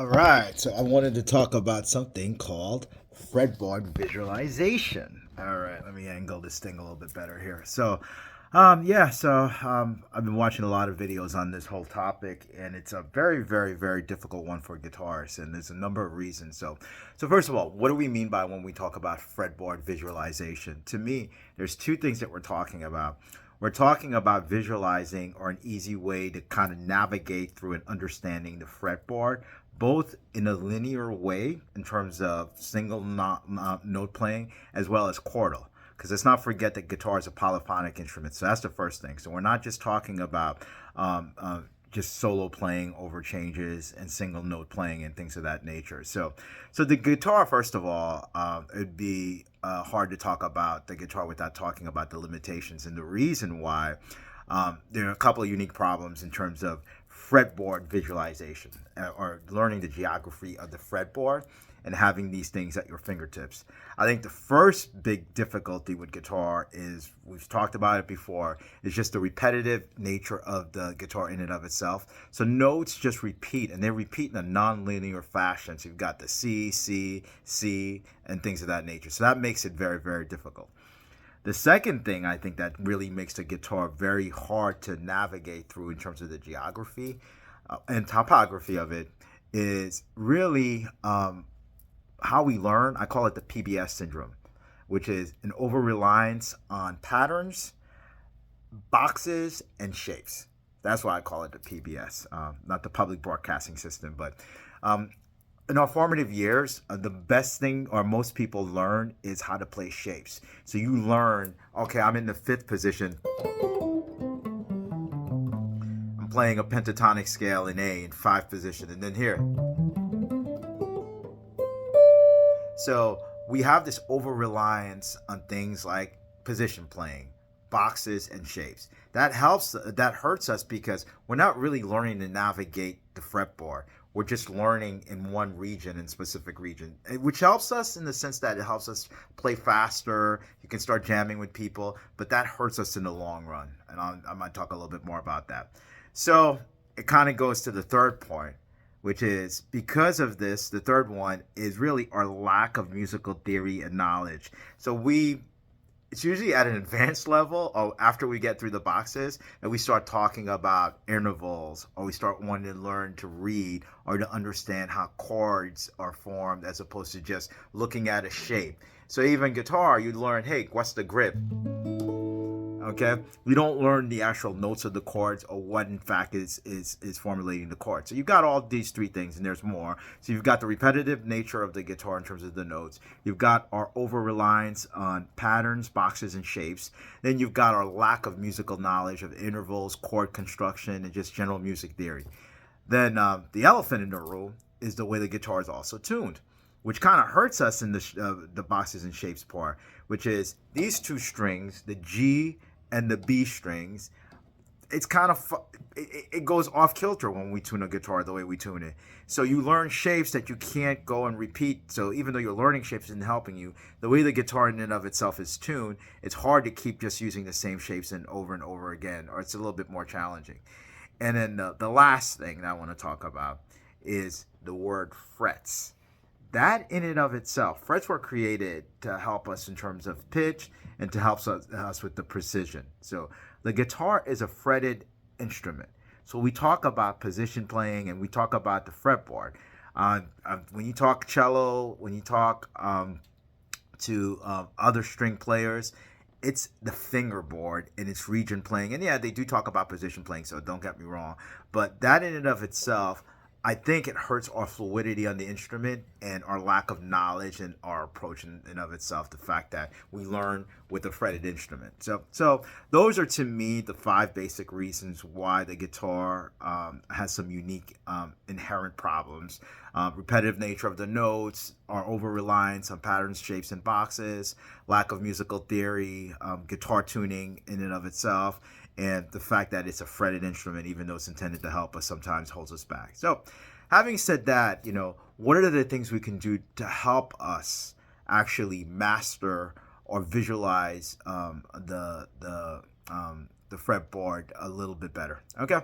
All right, so I wanted to talk about something called fretboard visualization. All right, let me angle this thing a little bit better here. I've been watching a lot of videos on this whole topic, and it's a very, very, very difficult one for guitarists, and there's a number of reasons. So first of all, what do we mean by when we talk about fretboard visualization? To me, there's two things that we're talking about. We're talking about visualizing or an easy way to kind of navigate through and understanding the fretboard, both in a linear way in terms of single note playing as well as chordal. Because let's not forget that guitar is a polyphonic instrument. So that's the first thing. So we're not just talking about just solo playing over changes and single note playing and things of that nature. So the guitar, first of all, it'd be hard to talk about the guitar without talking about the limitations. And the reason why, there are a couple of unique problems in terms of fretboard visualization or learning the geography of the fretboard and having these things at your fingertips. I think the first big difficulty with guitar is, we've talked about it before, is just the repetitive nature of the guitar in and of itself. So notes just repeat, and they repeat in a non-linear fashion. So you've got the C, C, C, and things of that nature. So that makes it very, very difficult. The second thing I think that really makes the guitar very hard to navigate through in terms of the geography and topography of it is really how we learn. I call it the PBS syndrome, which is an over reliance on patterns, boxes, and shapes. That's why I call it the PBS, not the public broadcasting system. But in our formative years, the best thing or most people learn is how to play shapes. So you learn, okay, I'm in the fifth position. I'm playing a pentatonic scale in A in five position, and then here. So we have this over reliance on things like position playing, boxes, and shapes. That hurts us because we're not really learning to navigate the fretboard. We're just learning in one region, in specific region, which helps us in the sense that it helps us play faster. You can start jamming with people, but that hurts us in the long run. And I might talk a little bit more about that. So it kind of goes to the third point, which is because of this, the third one is really our lack of musical theory and knowledge. It's usually at an advanced level or after we get through the boxes that we start talking about intervals, or we start wanting to learn to read or to understand how chords are formed as opposed to just looking at a shape. So even guitar, you learn, hey, what's the grip? Okay, we don't learn the actual notes of the chords or what in fact is formulating the chord. So you've got all these three things, and there's more. So you've got the repetitive nature of the guitar in terms of the notes. You've got our over reliance on patterns, boxes, and shapes. Then you've got our lack of musical knowledge of intervals, chord construction, and just general music theory. Then the elephant in the room is the way the guitar is also tuned, which kind of hurts us in the boxes and shapes part, which is these two strings, the G and the B strings. It's kind of it goes off kilter when we tune a guitar the way we tune it. So you learn shapes that you can't go and repeat. So even though you're learning shapes and helping you, the way the guitar in and of itself is tuned, it's hard to keep just using the same shapes and over again, or it's a little bit more challenging. And then the last thing that I want to talk about is the word frets. That in and of itself, frets were created to help us in terms of pitch and to help us with the precision. So the guitar is a fretted instrument. So we talk about position playing and we talk about the fretboard. When you talk cello, when you talk to other string players, it's the fingerboard and it's region playing. And yeah, they do talk about position playing, so don't get me wrong. But that in and of itself, I think it hurts our fluidity on the instrument and our lack of knowledge and our approach in and of itself, the fact that we learn with a fretted instrument. So those are, to me, the five basic reasons why the guitar has some unique inherent problems. Repetitive nature of the notes, our over-reliance on patterns, shapes, and boxes, lack of musical theory, guitar tuning in and of itself, and the fact that it's a fretted instrument, even though it's intended to help us, sometimes holds us back. So having said that, what are the things we can do to help us actually master or visualize the fretboard a little bit better? Okay.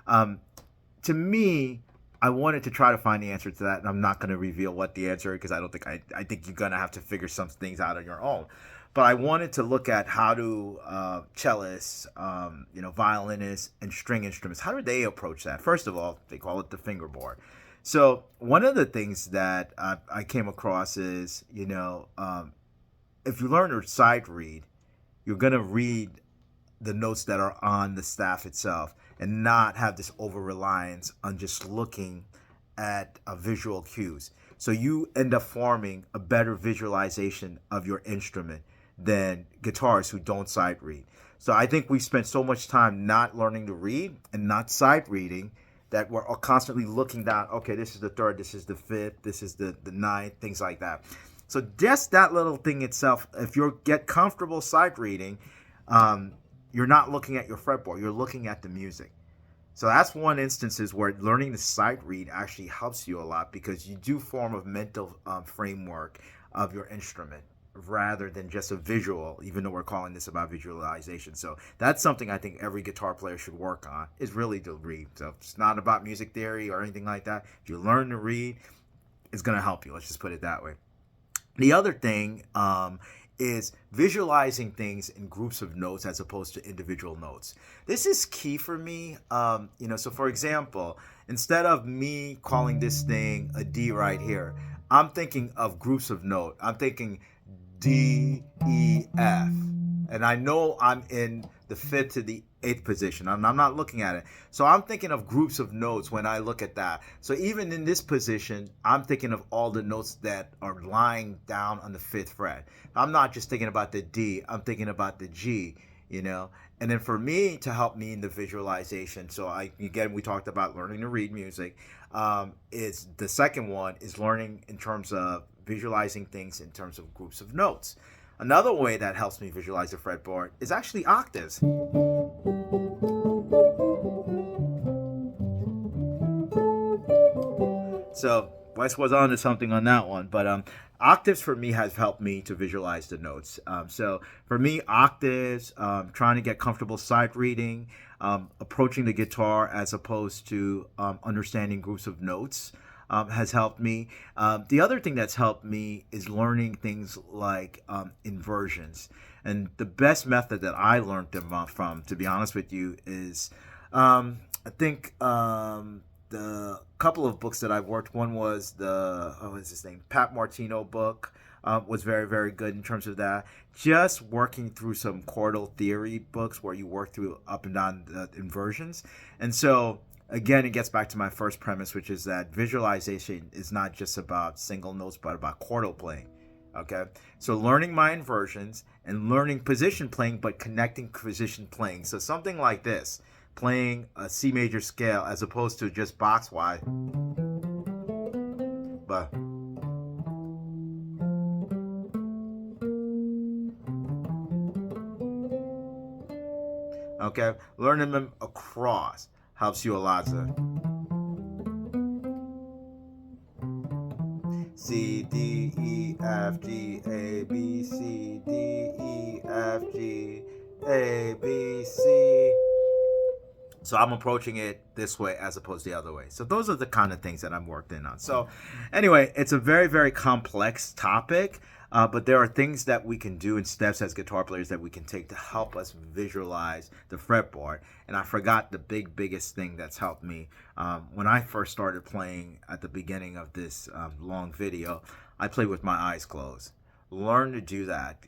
To me, I wanted to try to find the answer to that, and I'm not going to reveal what the answer is because I don't think I think you're going to have to figure some things out on your own. But I wanted to look at how do cellists, violinists, and string instruments, how do they approach that? First of all, they call it the fingerboard. So one of the things that I came across is, if you learn to sight read, you're going to read the notes that are on the staff itself and not have this over reliance on just looking at visual cues. So you end up forming a better visualization of your instrument than guitarists who don't sight read. So I think we spent so much time not learning to read and not sight reading that we're constantly looking down. Okay, this is the third, this is the fifth, this is the ninth, things like that. So just that little thing itself, if you get comfortable sight reading, you're not looking at your fretboard, you're looking at the music. So that's one instances where learning to sight read actually helps you a lot because you do form a mental framework of your instrument rather than just a visual, even though we're calling this about visualization. So that's something I think every guitar player should work on, is really to read. So it's not about music theory or anything like that. If you learn to read, it's going to help you. Let's just put it that way. The other thing is visualizing things in groups of notes as opposed to individual notes. This is key for me. So for example, instead of me calling this thing a D right here, I'm thinking of groups of note. I'm thinking D, E, F. And I know I'm in the fifth to the eighth position. I'm not looking at it. So I'm thinking of groups of notes when I look at that. So even in this position, I'm thinking of all the notes that are lying down on the fifth fret. I'm not just thinking about the D, I'm thinking about the G, And then for me, to help me in the visualization, so we talked about learning to read music, is the second one is learning in terms of visualizing things in terms of groups of notes. Another way that helps me visualize the fretboard is actually octaves. So Wes was on to something on that one, but octaves for me has helped me to visualize the notes. So for me, octaves, trying to get comfortable sight reading, approaching the guitar as opposed to understanding groups of notes. Has helped me. The other thing that's helped me is learning things like inversions. And the best method that I learned them from, to be honest with you, is I think the couple of books that I've worked. One was what's his name? Pat Martino book. Was very, very good in terms of that. Just working through some chordal theory books where you work through up and down the inversions. And so again, it gets back to my first premise, which is that visualization is not just about single notes, but about chordal playing. Okay, so learning my inversions and learning position playing, but connecting position playing. So something like this, playing a C major scale as opposed to just box wide. But okay, learning them across helps you a lot, sir. C, D, E, F, G, A, B, C, D, E, F, G, A, B, C. So I'm approaching it this way as opposed to the other way. So those are the kind of things that I'm worked in on. So anyway, it's a very, very complex topic. But there are things that we can do and steps as guitar players that we can take to help us visualize the fretboard. And I forgot the biggest thing that's helped me. When I first started playing at the beginning of this long video, I played with my eyes closed. Learn to do that.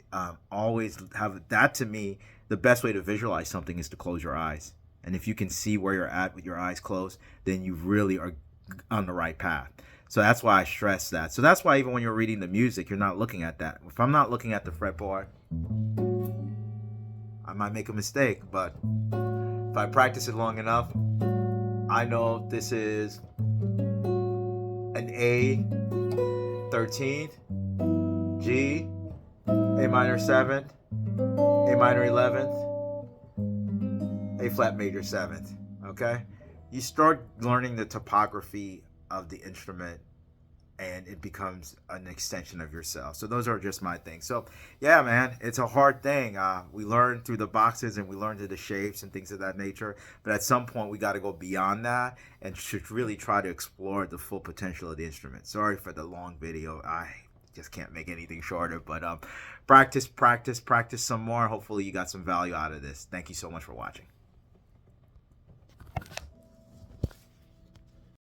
Always have that. To me, the best way to visualize something is to close your eyes. And if you can see where you're at with your eyes closed, then you really are on the right path. So that's why I stress that. So that's why even when you're reading the music, you're not looking at that. If I'm not looking at the fretboard, I might make a mistake. But if I practice it long enough, I know this is an A 13th, G, A minor 7th, A minor 11th, A flat major 7th. Okay? You start learning the topography of the instrument, and it becomes an extension of yourself. So those are just my things. So yeah, man, it's a hard thing. We learn through the boxes and we learn through the shapes and things of that nature. But at some point, we got to go beyond that and should really try to explore the full potential of the instrument. Sorry for the long video. I just can't make anything shorter. But practice some more. Hopefully, you got some value out of this. Thank you so much for watching.